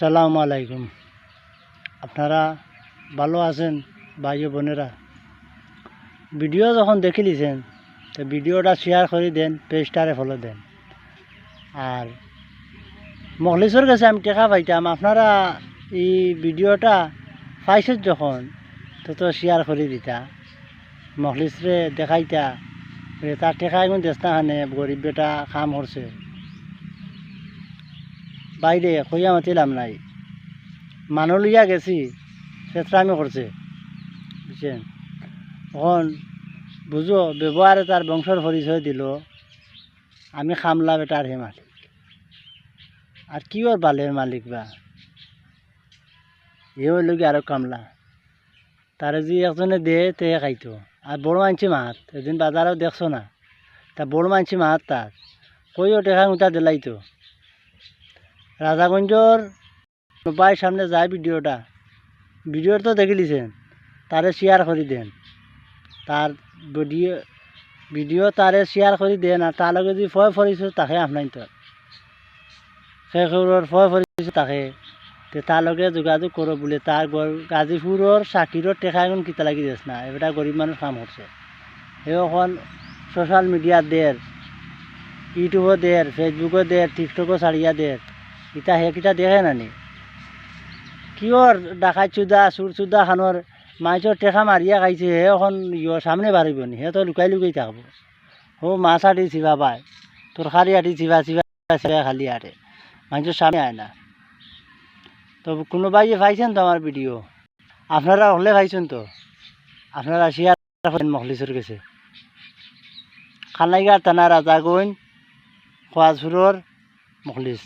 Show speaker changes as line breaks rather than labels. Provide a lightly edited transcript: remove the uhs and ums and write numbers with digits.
আসসালামু আলাইকুম। আপনারা ভালো আছেন ভাই ও বোনেরা? ভিডিও যখন দেখে লিছেন তো ভিডিওটা শেয়ার করে দেন, পেজটারে ফলো দেন। আর মখলিসের কাছে আমি টেকা পাইতাম, আপনারা এই ভিডিওটা পাইছেন যখন তো শেয়ার করে দিতা, মখলিসরে দেখাইতা, তার টেকা এখন দেশনা খানে গরিব বেটা কাম করছে বাইরে কইয়া মাতিলাম নাই, মানুষ লইয়া গেছি চেষ্টামি করছে, বুঝছেন? এখন বুঝো ব্যবহারে তার বংশর পরিচয় দিল, আমি খামলা বেটার হে মালিক। আর কি ওর বালের মালিক বা এ হইল কি আরো কামলা, তারে যে একজনে দে তে খাইতো। আর বড় মানছি মাত এদিন বাজারেও দেখছো না, তা বড় মানছি মাত তার কইও টেকা উঠা দিলাইতো। রাজাগঞ্জর বাইর সামনে যায় ভিডিওর তো দেখে লিছেন, তারে শেয়ার করে দেন, তার ভিডিও তারে শেয়ার করে দেন। আর তার লগে যদি ফয় ফরিছো তাকে আপনার তো শেখর ফয় ফরিছো তাকে তার লগে যোগাযোগ করো বলে, তার গাজীপুরের চাকিরর টেকা এখন কিতা লাগি দিস না, এটা গরিব মানুষ কাম করছে। এখন সোশ্যাল মিডিয়া দের, ইউটিউবও দের, ফেসবুকও দের, টিকটকও ছাড়িয়া দের, ইটা হে কিটা দেখে নানি কিয়র ডাকাত চুদা চুর চুদা খানোর মাইচর টেকা মারিয়া খাইছে। হে এখন সামনে বাড়িব নি, হে তো লুকাই লুকাই থাকবো। ও মাছ আটি চিবা পায়, তরকারি আটি চিবা চিবা খালি আরে মানুষের সামনে আয় না। তো কোনোবাই পাইছেন তো আমার ভিডিও? আপনারা হলে পাইছেন তো আপনারা শেয়ার করেন মখলিসের কাছে। খানাইগার থানা রাজাগঞ্জ খোয়াজপুরের মখলিস।